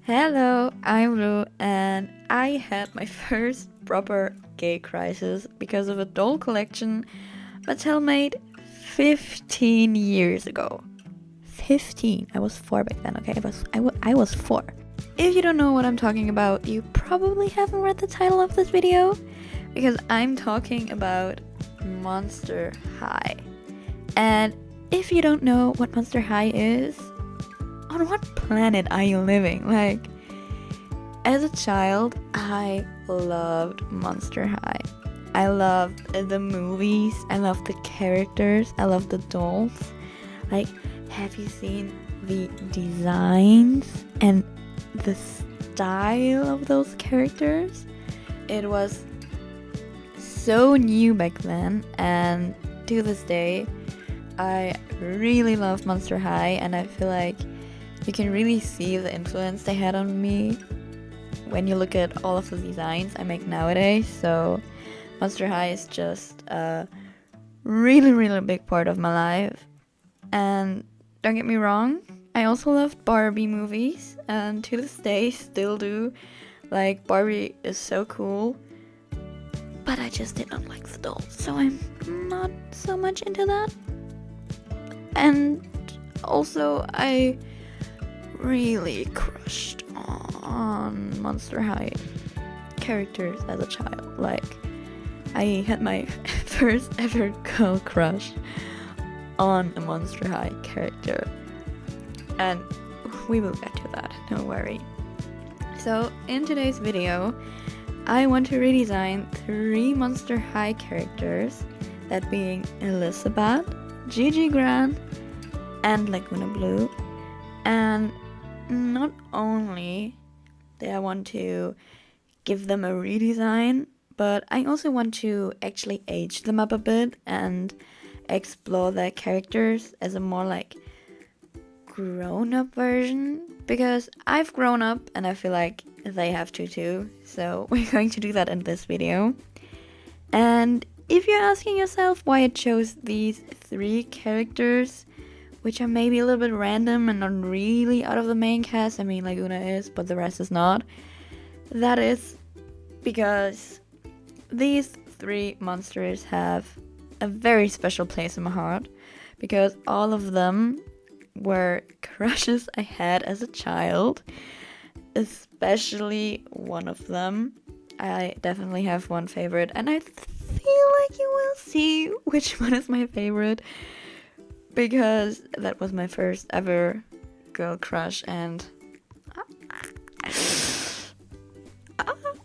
Hello, I'm Lou, and I had my first proper gay crisis because of a doll collection Mattel made 15 years ago. 15. I was 4 back then, okay? I was 4. If you don't know what I'm talking about, you probably haven't read the title of this video, because I'm talking about Monster High. And if you don't know what Monster High is, on what planet are you living? Like, as a child, I loved Monster High. I loved the movies, I loved the characters, I loved the dolls. Like, have you seen the designs and the style of those characters? It was so new back then, and to this day, I really love Monster High, and I feel like you can really see the influence they had on me when you look at all of the designs I make nowadays. So Monster High is just a really big part of my life. And don't get me wrong, I also loved Barbie movies, and to this day still do. Like, Barbie is so cool, but I just did not like the dolls, so I'm not so much into that. And also, I really crushed on Monster High characters as a child. Like, I had my first ever girl crush on a Monster High character, and we will get to that, don't worry. So in today's video, I want to redesign 3 Monster High characters, that being Elizabeth, Gigi Gran, and Laguna Blue. And not only do I want to give them a redesign, but I also want to actually age them up a bit and explore their characters as a more like grown-up version, because I've grown up and I feel like they have to too. So we're going to do that in this video. And if you're asking yourself why I chose these 3 characters, which are maybe a little bit random and not really out of the main cast, I mean Laguna is, but the rest is not, that is because these 3 monsters have a very special place in my heart, because all of them were crushes I had as a child, especially one of them. I definitely have one favorite, and I feel like you will see which one is my favorite, because that was my first ever girl crush, and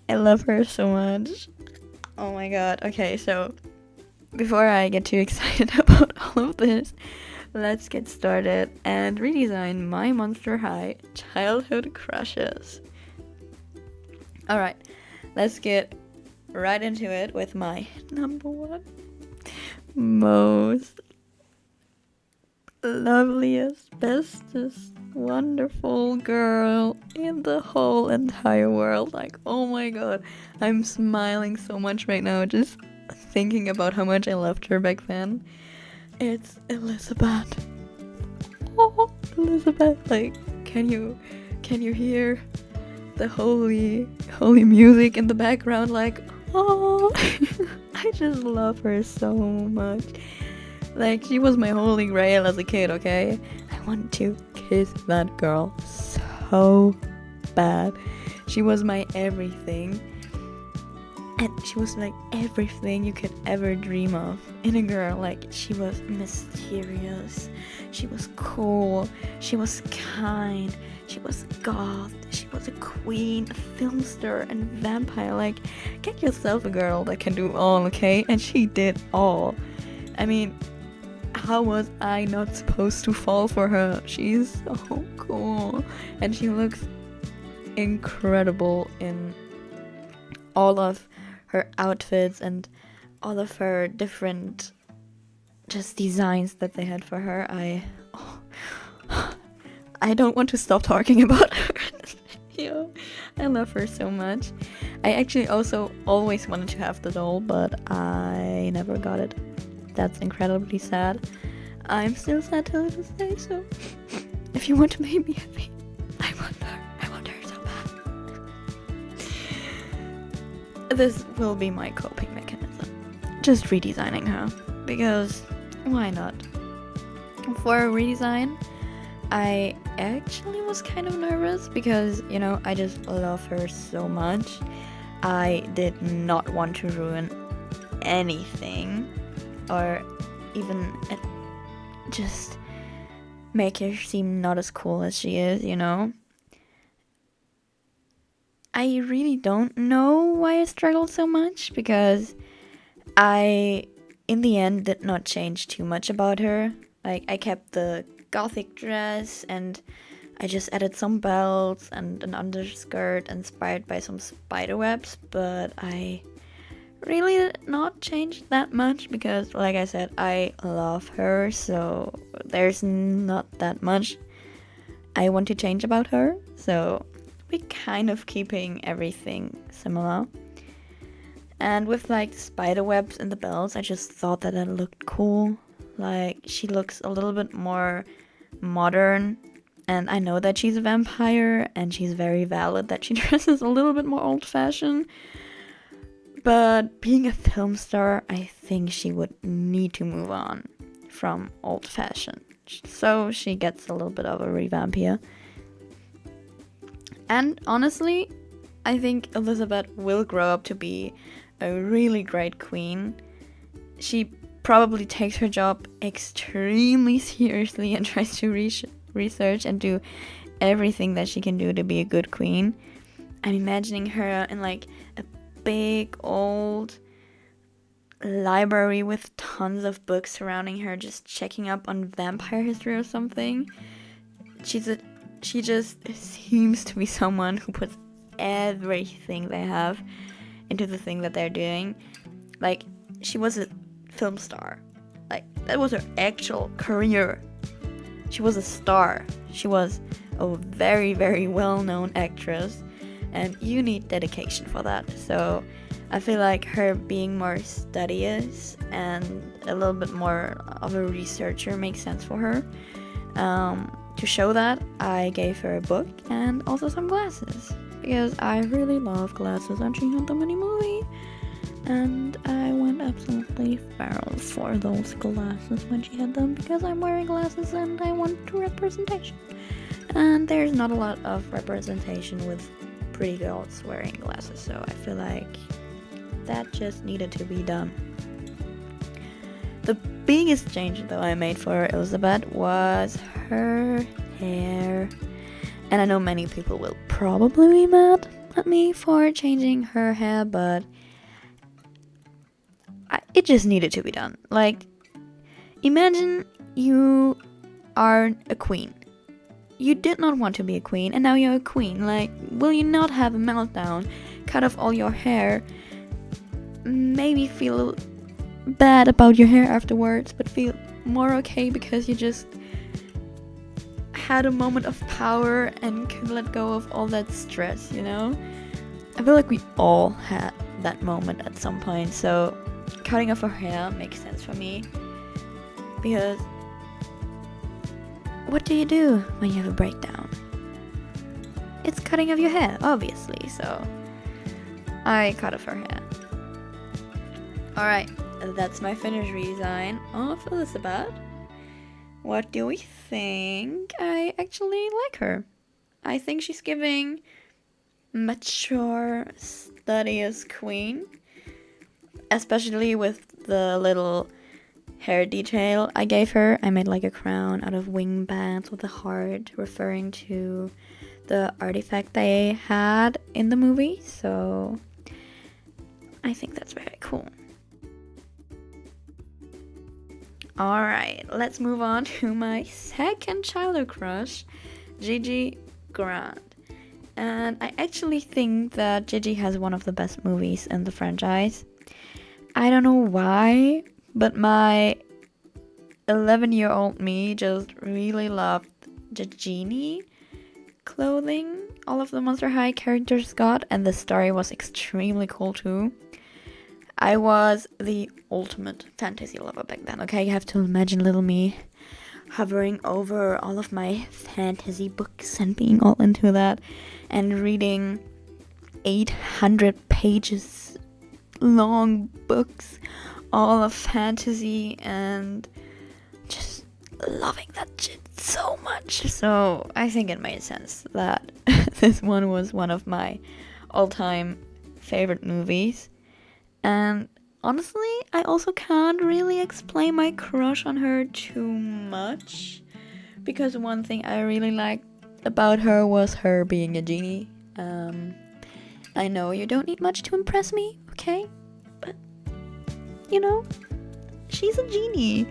I love her so much. Oh my god. Okay, so before I get too excited about all of this, let's get started and redesign my Monster High childhood crushes. Alright, let's get right into it with my number 1 most loveliest, bestest, wonderful girl in the whole entire world. Like, oh my god, I'm smiling so much right now just thinking about how much I loved her back then. It's Elizabeth. Oh, Elizabeth. Like, can you hear the holy music in the background? Like, oh, I just love her so much. Like, she was my holy grail as a kid, okay? I want to kiss that girl so bad. She was my everything. And she was like everything you could ever dream of in a girl. Like, she was mysterious, she was cool, she was kind, she was goth, she was a queen, a film star, and vampire. Like, get yourself a girl that can do all, okay? And she did all. I mean, how was I not supposed to fall for her? She's so cool, and she looks incredible in all of her outfits and all of her different just designs that they had for her. I don't want to stop talking about her. Yo, I love her so much. I actually also always wanted to have the doll, but I never got it. That's incredibly sad. I'm still sad till this day, so if you want to make me happy, I want her so this will be my coping mechanism. Just redesigning her. Because why not? For a redesign, I actually was kind of nervous because, I just love her so much. I did not want to ruin anything or even just make her seem not as cool as she is, I really don't know why I struggled so much because I, in the end, did not change too much about her. Like, I kept the gothic dress and I just added some belts and an underskirt inspired by some spider webs, but I really did not change that much because, like I said, I love her, so there's not that much I want to change about her. So we're kind of keeping everything similar. And with like spider webs and the belts, I just thought that looked cool. Like, she looks a little bit more modern. And I know that she's a vampire, and she's very valid that she dresses a little bit more old-fashioned. But being a film star, I think she would need to move on from old-fashioned. So she gets a little bit of a revamp here. And honestly, I think Elizabeth will grow up to be a really great queen. She probably takes her job extremely seriously and tries to research and do everything that she can do to be a good queen. I'm imagining her in like a big old library with tons of books surrounding her, just checking up on vampire history or something. She just seems to be someone who puts everything they have into the thing that they're doing. Like, she was a film star. Like, that was her actual career. She was a star. She was a very, very well-known actress, and you need dedication for that. So I feel like her being more studious and a little bit more of a researcher makes sense for her. To show that, I gave her a book and also some glasses, because I really love glasses and she had them in a movie, and I went absolutely feral for those glasses when she had them, because I'm wearing glasses and I want representation, and there's not a lot of representation with pretty girls wearing glasses, so I feel like that just needed to be done. The biggest change though I made for Elizabeth was her hair. And I know many people will probably be mad at me for changing her hair, but it just needed to be done. Like, imagine you are a queen. You did not want to be a queen, and now you're a queen. Like, will you not have a meltdown, cut off all your hair, maybe feel bad about your hair afterwards, but feel more okay because you just had a moment of power and could let go of all that stress, I feel like we all had that moment at some point, so cutting off her hair makes sense for me, because what do you do when you have a breakdown? It's cutting off your hair, obviously, so I cut off her hair. Alright, that's my finished redesign of Elizabeth. What do we think? I actually like her. I think she's giving mature, studious queen, especially with the little hair detail I gave her. I made like a crown out of wing bands with a heart, referring to the artifact they had in the movie, so I think that's very cool. Alright, let's move on to my second childhood crush, Gigi Grant. And I actually think that Gigi has one of the best movies in the franchise. I don't know why, but my 11-year-old me just really loved the genie clothing all of the Monster High characters got, and the story was extremely cool too. I was the ultimate fantasy lover back then, okay? You have to imagine little me hovering over all of my fantasy books and being all into that and reading 800 pages long books, all of fantasy, and just loving that shit so much. So I think it made sense that this one was one of my all-time favorite movies. And honestly, I also can't really explain my crush on her too much, because one thing I really liked about her was her being a genie. I know you don't need much to impress me, okay? But, you know, she's a genie.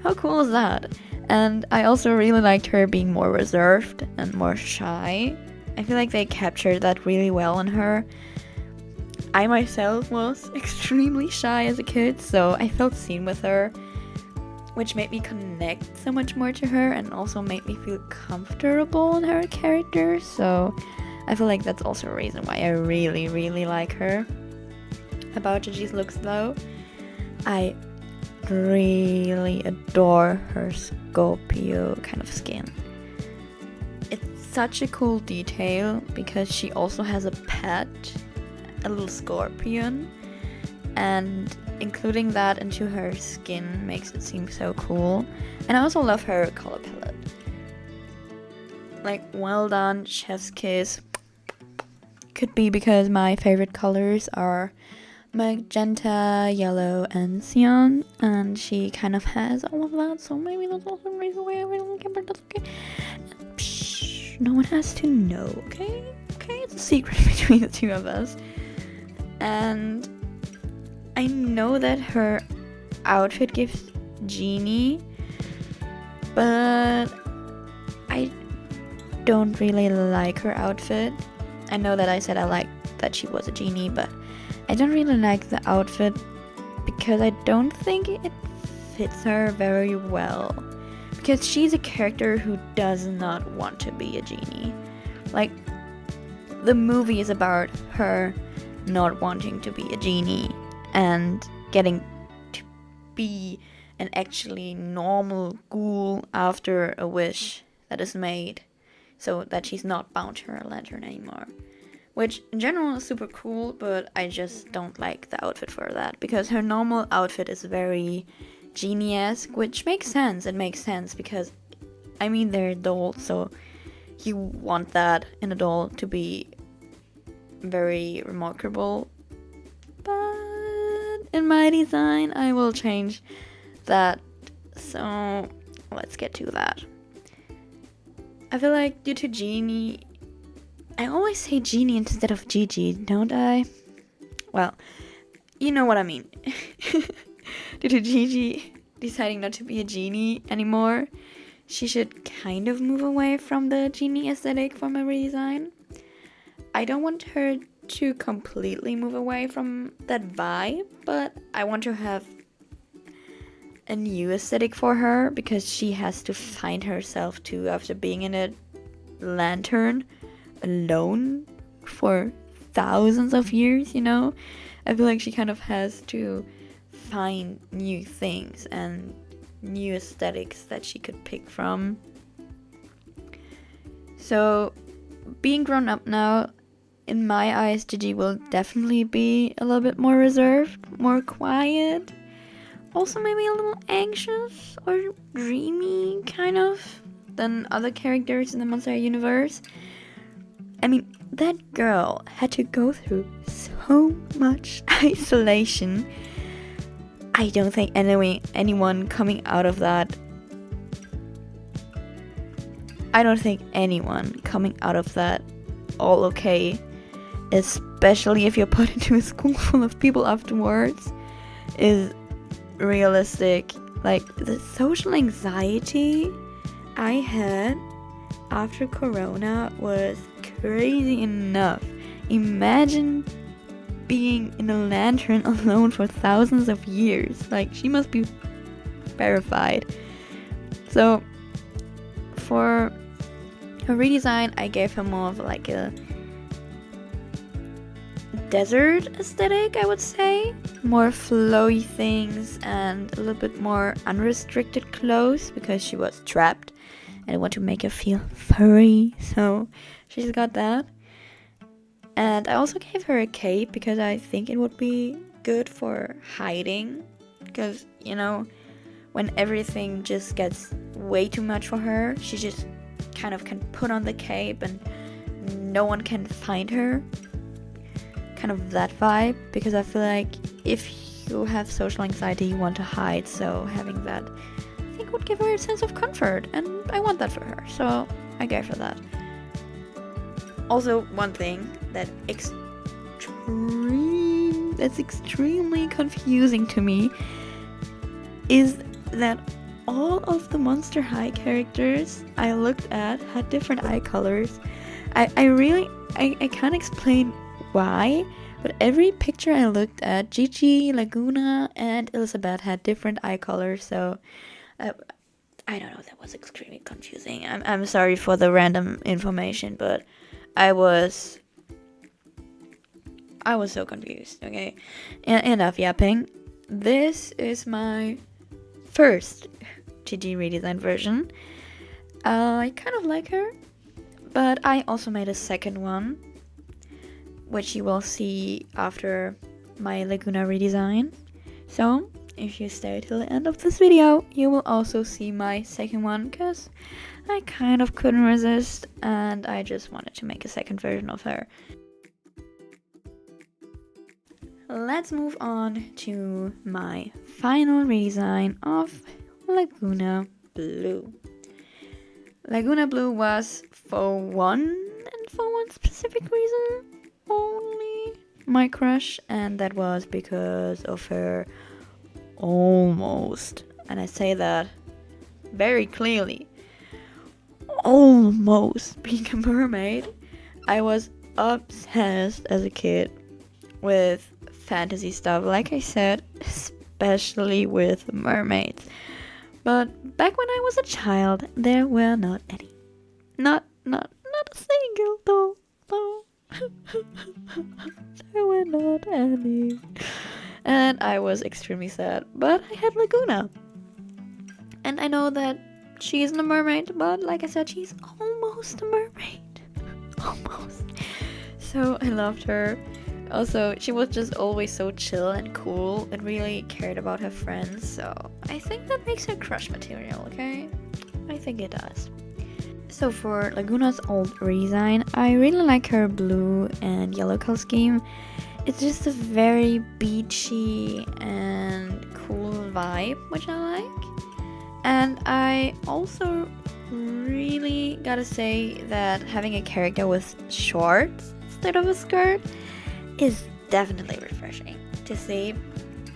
How cool is that? And I also really liked her being more reserved and more shy. I feel like they captured that really well in her. I myself was extremely shy as a kid, so I felt seen with her, which made me connect so much more to her and also made me feel comfortable in her character. So I feel like that's also a reason why I really, really like her. About Gigi's looks though, I really adore her Scorpio kind of skin. It's such a cool detail because she also has a pet, a little scorpion, and including that into her skin makes it seem so cool. And I also love her color palette. Like, well done, chef's kiss. Could be because my favorite colors are magenta, yellow, and cyan, and she kind of has all of that, so maybe that's also the reason why I really like her, but that's okay. Psh, no one has to know, okay? Okay, it's a secret between the two of us. And I know that her outfit gives genie, but I don't really like her outfit. I know that I said I liked that she was a genie, but I don't really like the outfit because I don't think it fits her very well. Because she's a character who does not want to be a genie. Like, the movie is about her not wanting to be a genie and getting to be an actually normal ghoul after a wish that is made, so that she's not bound to her lantern anymore. Which in general is super cool, but I just don't like the outfit for that, because her normal outfit is very genie-esque, which makes sense. It makes sense because, I mean, they're dolls, so you want that in a doll to be very remarkable. But in my design, I will change that. So let's get to that. I feel like due to Genie, I always say Genie instead of Gigi, don't I? Well, you know what I mean. Due to Gigi deciding not to be a genie anymore, she should kind of move away from the genie aesthetic for my redesign. I don't want her to completely move away from that vibe, but I want to have a new aesthetic for her, because she has to find herself too after being in a lantern alone for thousands of years, you know? I feel like she kind of has to find new things and new aesthetics that she could pick from. So, being grown up now, in my eyes, Gigi will definitely be a little bit more reserved, more quiet. Also maybe a little anxious or dreamy, kind of, than other characters in the Monster universe. I mean, that girl had to go through so much isolation. I don't think anyone coming out of that... I don't think anyone coming out of that all okay, especially if you're put into a school full of people afterwards, is realistic. Like, the social anxiety I had after Corona was crazy enough. Imagine being in a lantern alone for thousands of years. Like, she must be terrified. So for her redesign, I gave her more of like a desert aesthetic, I would say. More flowy things and a little bit more unrestricted clothes, because she was trapped and I want to make her feel furry, so she's got that. And I also gave her a cape because I think it would be good for hiding, because, you know, when everything just gets way too much for her, she just kind of can put on the cape and no one can find her. Kind of that vibe, because I feel like if you have social anxiety, you want to hide, so having that, I think, would give her a sense of comfort, and I want that for her, so I gave her that. Also, one thing that's extremely confusing to me is that all of the Monster High characters I looked at had different eye colors. I can't explain why, but every picture I looked at, Gigi, Laguna, and Elizabeth had different eye colors, so I don't know, that was extremely confusing. I'm sorry for the random information, but I was so confused, okay? Enough yapping. This is my first Gigi redesign version. I kind of like her, but I also made a second one, which you will see after my Laguna redesign. So, if you stay till the end of this video, you will also see my second one, because I kind of couldn't resist and I just wanted to make a second version of her. Let's move on to my final redesign of Laguna Blue. Laguna Blue was for one specific reason only my crush, and that was because of her almost, and I say that very clearly, almost being a mermaid. I was obsessed as a kid with fantasy stuff, like I said, especially with mermaids. But back when I was a child, there were not any. Not a single, though. No. There were not any. And I was extremely sad. But I had Laguna. And I know that she isn't a mermaid, but like I said, she's almost a mermaid. Almost. So I loved her. Also, she was just always so chill and cool and really cared about her friends, so I think that makes her crush material, okay? I think it does. So for Laguna's old redesign, I really like her blue and yellow color scheme. It's just a very beachy and cool vibe, which I like. And I also really gotta say that having a character with shorts instead of a skirt is definitely refreshing to see,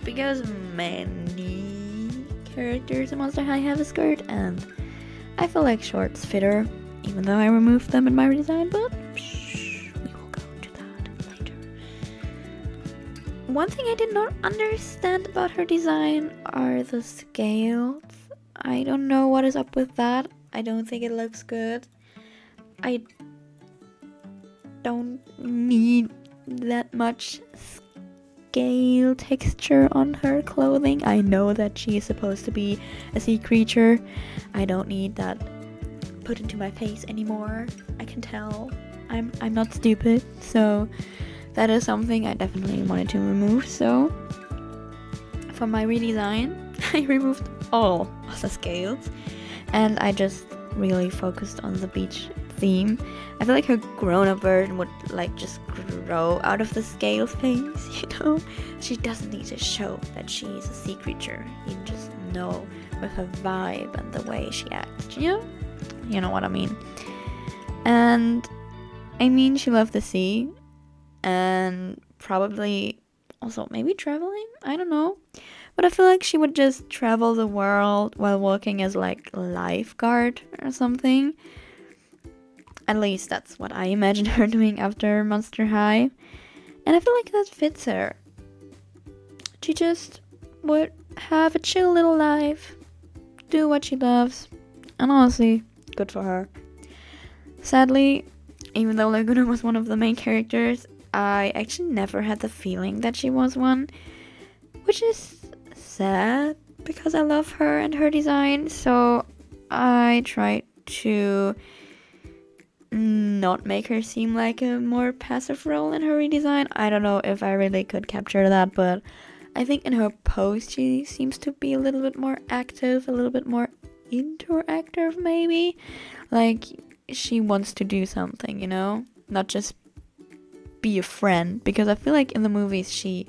because many characters in Monster High have a skirt, and I feel like shorts fit her, even though I removed them in my redesign, but we will go to that later. One thing I did not understand about her design are the scales. I don't know what is up with that. I don't think it looks good. I don't need that much scale texture on her clothing. I know that she is supposed to be a sea creature. I don't need that put into my face anymore. I can tell. I'm not stupid, so that is something I definitely wanted to remove. So for my redesign, I removed all of the scales and I just really focused on the beach theme. I feel like her grown-up version would like just grow out of the scale phase, you know? She doesn't need to show that she's a sea creature. You just know with her vibe and the way she acts, you know? You know what I mean. And I mean, she loved the sea and probably also maybe traveling, I don't know. But I feel like she would just travel the world while working as like a lifeguard or something. At least that's what I imagine her doing after Monster High. And I feel like that fits her. She just would have a chill little life, do what she loves, and honestly, good for her. Sadly, even though Laguna was one of the main characters, I actually never had the feeling that she was one, which is sad because I love her and her design, so I tried to not make her seem like a more passive role in her redesign. I don't know if I really could capture that, but I think in her post she seems to be a little bit more active, a little bit more interactive maybe. Like she wants to do something, you know? Not just be a friend, because I feel like in the movies she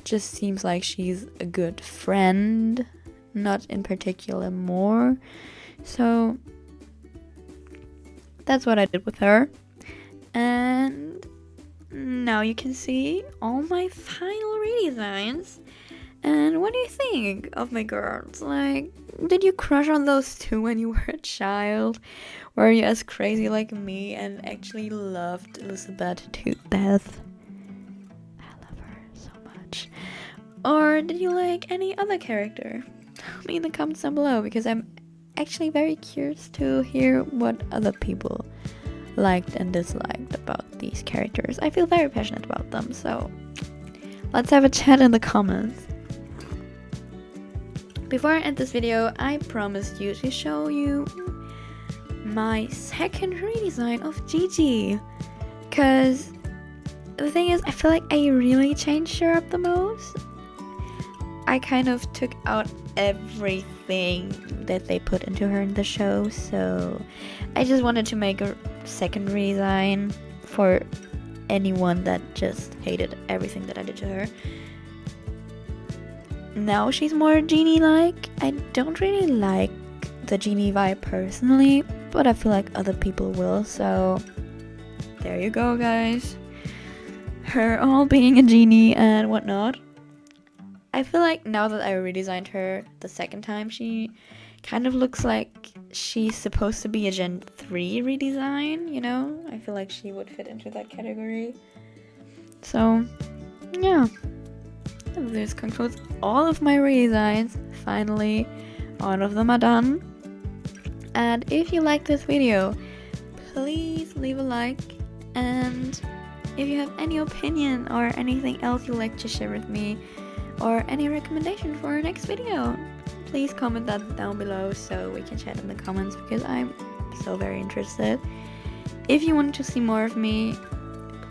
just seems like she's a good friend, not in particular more. So that's what I did with her. And now you can see all my final redesigns. And what do you think of my girls? Like, did you crush on those two when you were a child? Were you as crazy like me and actually loved Elizabeth to death? I love her so much. Or did you like any other character? Tell me in the comments down below, because I'm actually very curious to hear what other people liked and disliked about these characters. I feel very passionate about them, so let's have a chat in the comments. Before I end this video, I promised you to show you my second redesign of Gigi, because the thing is, I feel like I really changed her up the most. I kind of took out everything that they put into her in the show, so I just wanted to make a second redesign for anyone that just hated everything that I did to her. Now she's more genie-like. I don't really like the genie vibe personally, but I feel like other people will, so there you go, guys. Her all being a genie and whatnot. I feel like now that I redesigned her the second time, she kind of looks like she's supposed to be a Gen 3 redesign, you know? I feel like she would fit into that category. So, yeah. This concludes all of my redesigns. Finally, all of them are done. And if you like this video, please leave a like. And if you have any opinion or anything else you'd like to share with me, or any recommendation for our next video, please comment that down below so we can chat in the comments, because I'm so very interested. If you want to see more of me,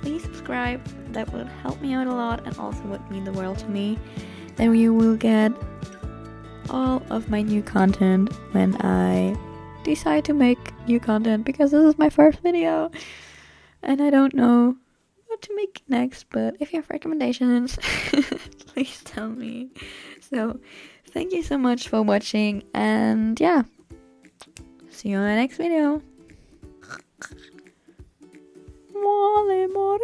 please subscribe. That would help me out a lot and also would mean the world to me. Then you will get all of my new content when I decide to make new content, because this is my first video and I don't know what to make next. But if you have recommendations, please tell me. So thank you so much for watching, and yeah, see you in the next video. Vale, Maria.